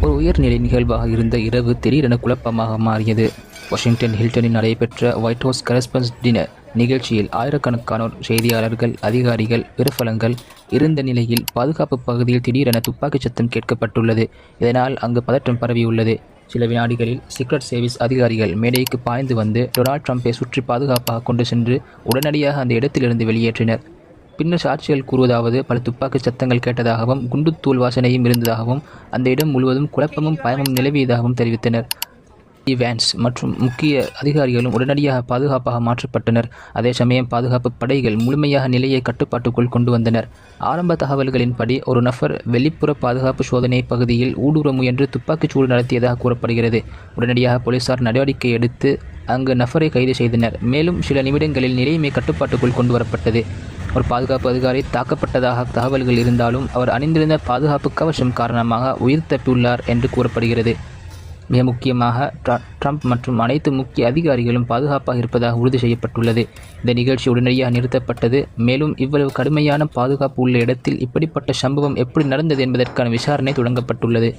ஒரு உயர்நிலை நிகழ்வாக இருந்த இரவு திடீரென குழப்பமாக மாறியது. வாஷிங்டன் ஹில்டனில் நடைபெற்ற ஒயிட் ஹவுஸ் கரஸ்பாண்டன்ஸ் டின்னர் நிகழ்ச்சியில் ஆயிரக்கணக்கானோர் செய்தியாளர்கள், அதிகாரிகள், பிரபலங்கள் இருந்த நிலையில் பாதுகாப்பு பகுதியில் திடீரென துப்பாக்கி சத்தம் கேட்கப்பட்டுள்ளது. இதனால் அங்கு பதற்றம் பரவியுள்ளது. சில வினாடிகளில் சீக்ரெட் சர்வீஸ் அதிகாரிகள் மேடைக்கு பாய்ந்து வந்து டொனால்ட் ட்ரம்பை சுற்றி பாதுகாப்பாக கொண்டு சென்று உடனடியாக அந்த இடத்திலிருந்து வெளியேற்றினர். பின்னர் சாட்சிகள் கூறுவதாவது, பல துப்பாக்கி சத்தங்கள் கேட்டதாகவும் குண்டுத்தூள் வாசனையும் இருந்ததாகவும் அந்த இடம் முழுவதும் குழப்பமும் பயமும் நிலவியதாகவும் தெரிவித்தனர். வேன்ஸ் மற்றும் முக்கிய அதிகாரிகளும் உடனடியாக பாதுகாப்பாக மாற்றப்பட்டனர். அதே சமயம் பாதுகாப்பு படைகள் முழுமையாக நிலையை கட்டுப்பாட்டுக்குள் கொண்டு வந்தனர். ஆரம்ப தகவல்களின்படி ஒரு நபர் வெளிப்புற பாதுகாப்பு சோதனை பகுதியில் ஊடுருவ முயன்று துப்பாக்கிச்சூடு நடத்தியதாக கூறப்படுகிறது. உடனடியாக போலீசார் நடவடிக்கை எடுத்து அங்கு நபரை கைது செய்தனர். மேலும் சில நிமிடங்களில் நிலைமை கட்டுப்பாட்டுக்குள் கொண்டு வரப்பட்டது. ஒரு பாதுகாப்பு அதிகாரி தாக்கப்பட்டதாக தகவல்கள் இருந்தாலும் அவர் அணிந்திருந்த பாதுகாப்பு கவசம் காரணமாக உயிர் தப்பியுள்ளார் என்று கூறப்படுகிறது. மிக முக்கியமாக ட்ரம்ப் மற்றும் அனைத்து முக்கிய அதிகாரிகளும் பாதுகாப்பாக இருப்பதாக உறுதி செய்யப்பட்டுள்ளது. இந்த நிகழ்ச்சி உடனடியாக நிறுத்தப்பட்டது. மேலும் இவ்வளவு கடுமையான பாதுகாப்பு உள்ள இடத்தில் இப்படிப்பட்ட சம்பவம் எப்படி நடந்தது என்பதற்கான விசாரணை தொடங்கப்பட்டுள்ளது.